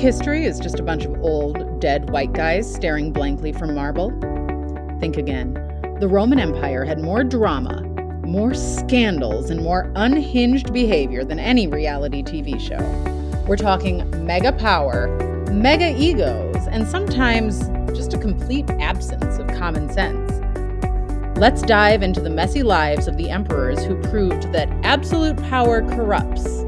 history is just a bunch of old, dead white guys staring blankly from marble? Think again. The Roman Empire had more drama, more scandals, and more unhinged behavior than any reality TV show. We're talking mega power, mega egos, and sometimes just a complete absence of common sense. Let's dive into the messy lives of the emperors who proved that absolute power corrupts,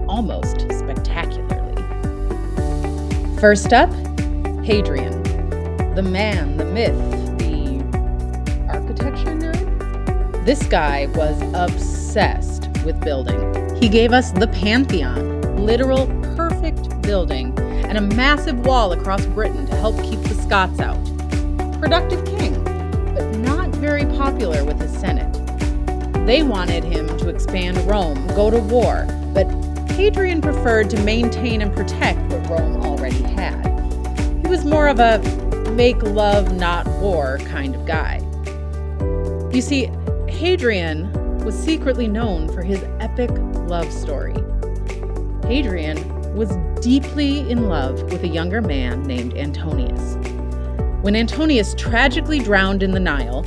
almost spectacularly. First up, Hadrian, the man, the myth, the architecture nerd. This guy was obsessed with building. He gave us the Pantheon, literal perfect building, and a massive wall across Britain to help keep the Scots out. Productive king, but not very popular with his Senate. They wanted him to expand Rome, go to war, but Hadrian preferred to maintain and protect what Rome already had. He was more of a make love, not war kind of guy. You see, Hadrian was secretly known for his epic love story. Hadrian was deeply in love with a younger man named Antonius. When Antonius tragically drowned in the Nile,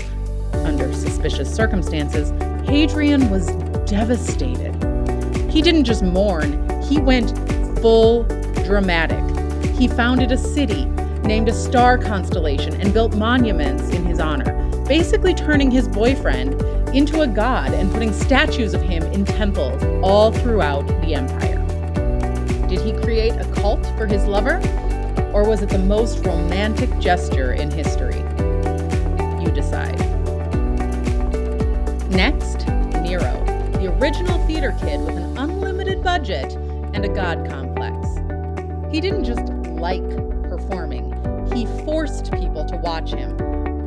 under suspicious circumstances, Hadrian was devastated. He didn't just mourn, he went full dramatic. He founded a city, named a star constellation, and built monuments in his honor, basically turning his boyfriend into a god and putting statues of him in temples all throughout the empire. Did he create a cult for his lover? Or was it the most romantic gesture in history? You decide. Next, Nero, the original theater kid with an unlimited budget and a god complex. He didn't just like performing, he forced people to watch him.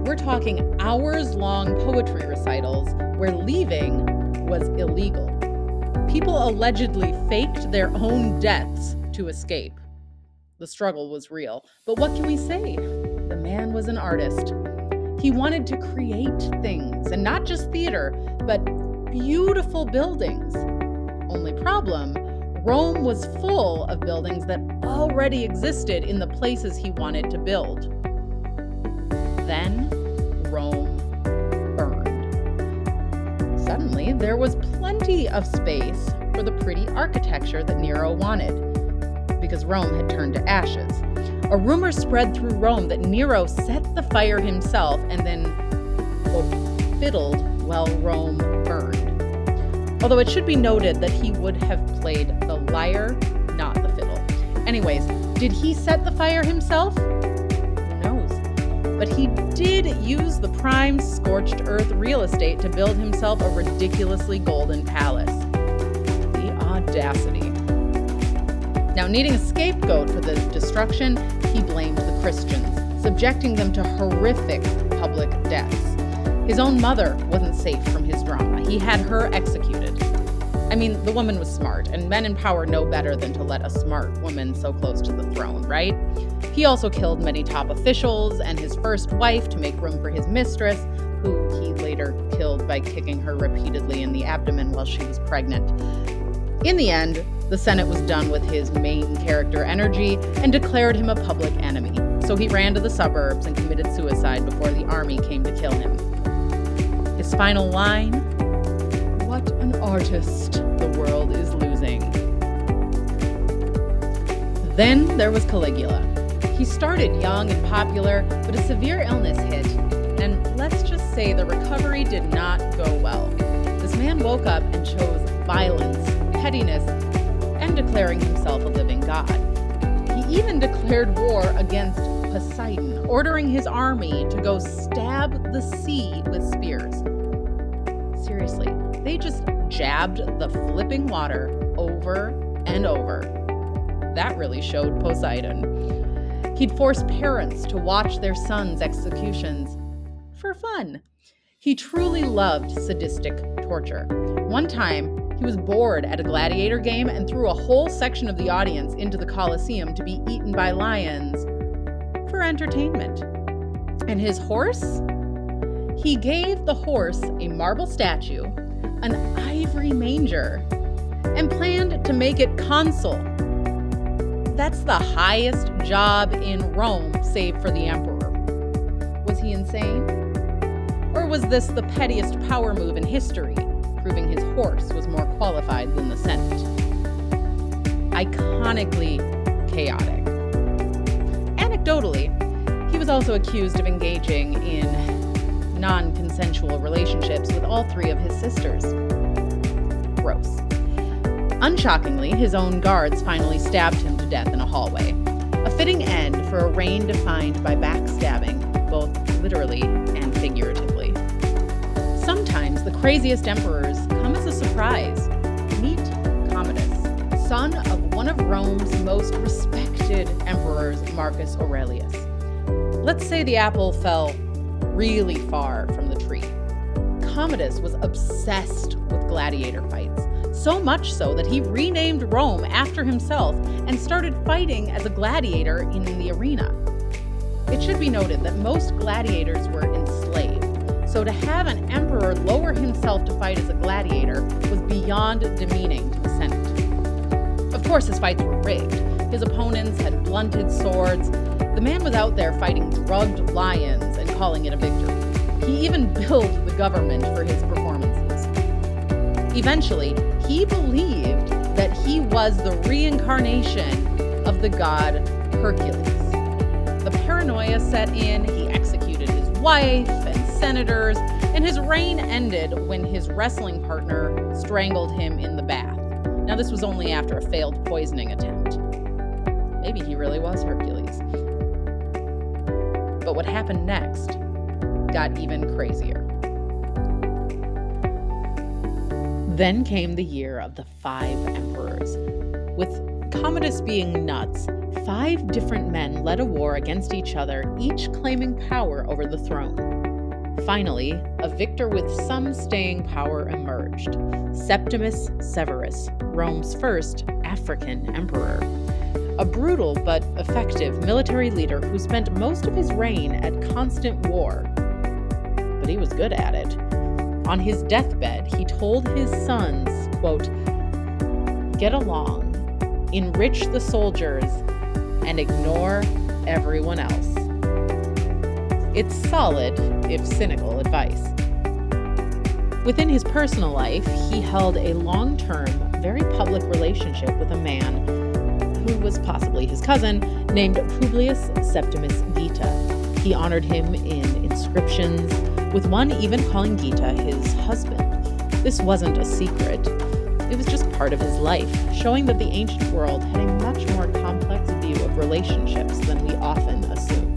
We're talking hours-long poetry recitals where leaving was illegal. People allegedly faked their own deaths to escape. The struggle was real, but what can we say? The man was an artist. He wanted to create things, and not just theater, but beautiful buildings. Only problem, Rome was full of buildings that already existed in the places he wanted to build. Then, Rome burned. Suddenly, there was plenty of space for the pretty architecture that Nero wanted, because Rome had turned to ashes. A rumor spread through Rome that Nero set the fire himself and then, quote, fiddled while Rome burned. Although it should be noted that he would have played the lyre, not the fiddle. Anyways, did he set the fire himself? Who knows? But he did use the prime scorched earth real estate to build himself a ridiculously golden palace. The audacity. Now, needing a scapegoat for the destruction, he blamed the Christians, subjecting them to horrific public deaths. His own mother wasn't safe from his drama. He had her executed. I mean, the woman was smart, and men in power know better than to let a smart woman so close to the throne, right? He also killed many top officials and his first wife to make room for his mistress, who he later killed by kicking her repeatedly in the abdomen while she was pregnant. In the end, the Senate was done with his main character energy and declared him a public enemy. So he ran to the suburbs and committed suicide before the army came to kill him. His final line, "What an artist the world is losing." Then there was Caligula. He started young and popular, but a severe illness hit, and let's just say the recovery did not go well. This man woke up and chose violence, pettiness, and declaring himself a living god. He even declared war against Poseidon, ordering his army to go stab the sea with spears. Seriously, they just jabbed the flipping water over and over. That really showed Poseidon. He'd force parents to watch their sons' executions for fun. He truly loved sadistic torture. One time, he was bored at a gladiator game and threw a whole section of the audience into the Colosseum to be eaten by lions for entertainment. And his horse? He gave the horse a marble statue, an ivory manger, and planned to make it consul. That's the highest job in Rome, save for the emperor. Was he insane? Or was this the pettiest power move in history, proving his horse was more qualified than the Senate? Iconically chaotic. Anecdotally, he was also accused of engaging in non-consensual relationships with all three of his sisters. Gross. Unshockingly, his own guards finally stabbed him to death in a hallway. A fitting end for a reign defined by backstabbing, both literally and figuratively. Sometimes the craziest emperors come as a surprise. Meet Commodus, son of one of Rome's most respected emperors, Marcus Aurelius. Let's say the apple fell really far from the tree. Commodus was obsessed with gladiator fights, so much so that he renamed Rome after himself and started fighting as a gladiator in the arena. It should be noted that most gladiators were enslaved, so to have an emperor lower himself to fight as a gladiator was beyond demeaning to the Senate. Of course, his fights were rigged. His opponents had blunted swords. The man was out there fighting drugged lions and calling it a victory. He even billed the government for his performances. Eventually, he believed that he was the reincarnation of the god Hercules. The paranoia set in, he executed his wife and senators, and his reign ended when his wrestling partner strangled him in the bath. Now, this was only after a failed poisoning attempt. Maybe he really was Hercules. But what happened next got even crazier. Then came the year of the 5 emperors. With Commodus being nuts, 5 different men led a war against each other, each claiming power over the throne. Finally, a victor with some staying power emerged. Septimus Severus, Rome's first African emperor. A brutal but effective military leader who spent most of his reign at constant war. But he was good at it. On his deathbed, he told his sons, quote, "Get along, enrich the soldiers, and ignore everyone else." It's solid, if cynical, advice. Within his personal life, he held a long-term, very public relationship with a man who was possibly his cousin, named Publius Septimus Geta. He honored him in inscriptions, with one even calling Geta his husband. This wasn't a secret. It was just part of his life, showing that the ancient world had a much more complex view of relationships than we often assume.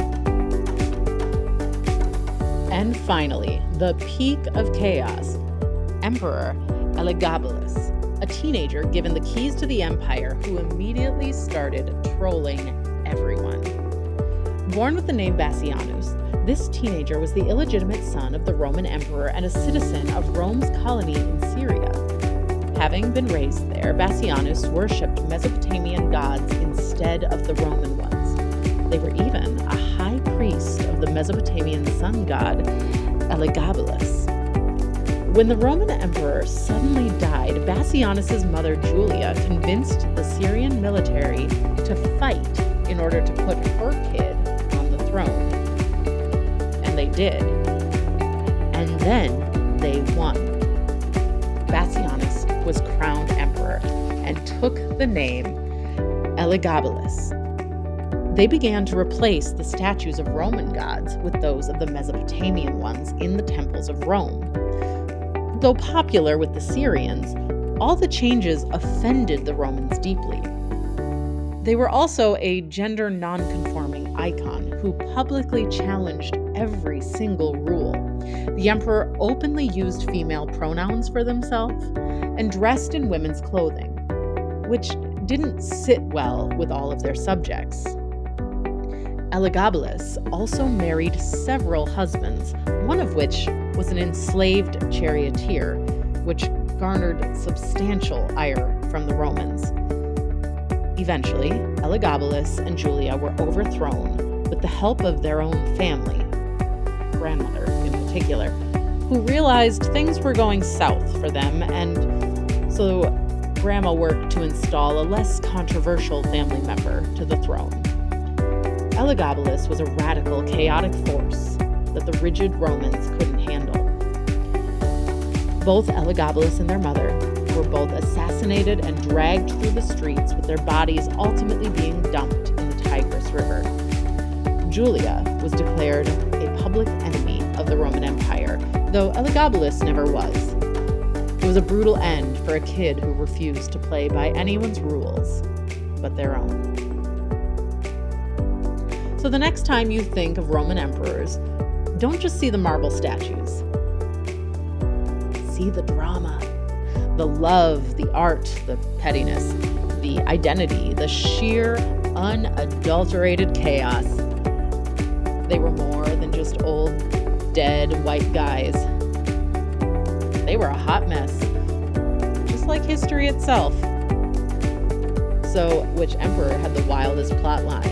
And finally, the peak of chaos, Emperor Elagabalus, a teenager given the keys to the empire who immediately started trolling everyone. Born with the name Bassianus, this teenager was the illegitimate son of the Roman emperor and a citizen of Rome's colony in Syria. Having been raised there, Bassianus worshipped Mesopotamian gods instead of the Roman ones. They were even a high priest of the Mesopotamian sun god, Elagabalus. When the Roman emperor suddenly died, Bassianus' mother Julia convinced the Syrian military to fight in order to put her kid on the throne. And they did. And then they won. Bassianus was crowned emperor and took the name Elagabalus. They began to replace the statues of Roman gods with those of the Mesopotamian ones in the temples of Rome. Though popular with the Syrians, all the changes offended the Romans deeply. They were also a gender non-conforming icon who publicly challenged every single rule. The emperor openly used female pronouns for themselves and dressed in women's clothing, which didn't sit well with all of their subjects. Elagabalus also married several husbands, one of which was an enslaved charioteer, which garnered substantial ire from the Romans. Eventually, Elagabalus and Julia were overthrown with the help of their own family, grandmother in particular, who realized things were going south for them, and so Grandma worked to install a less controversial family member to the throne. Elagabalus was a radical, chaotic force that the rigid Romans couldn't handle. Both Elagabalus and their mother were both assassinated and dragged through the streets, with their bodies ultimately being dumped in the Tigris River. Julia was declared a public enemy of the Roman Empire, though Elagabalus never was. It was a brutal end for a kid who refused to play by anyone's rules but their own. So the next time you think of Roman emperors, don't just see the marble statues. See the drama, the love, the art, the pettiness, the identity, the sheer, unadulterated chaos. They were more than just old, dead white guys. They were a hot mess, just like history itself. So, which emperor had the wildest plotline?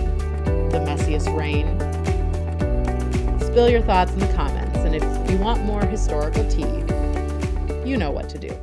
The messiest reign? Spill your thoughts in the comments, and if you want more historical tea, you know what to do.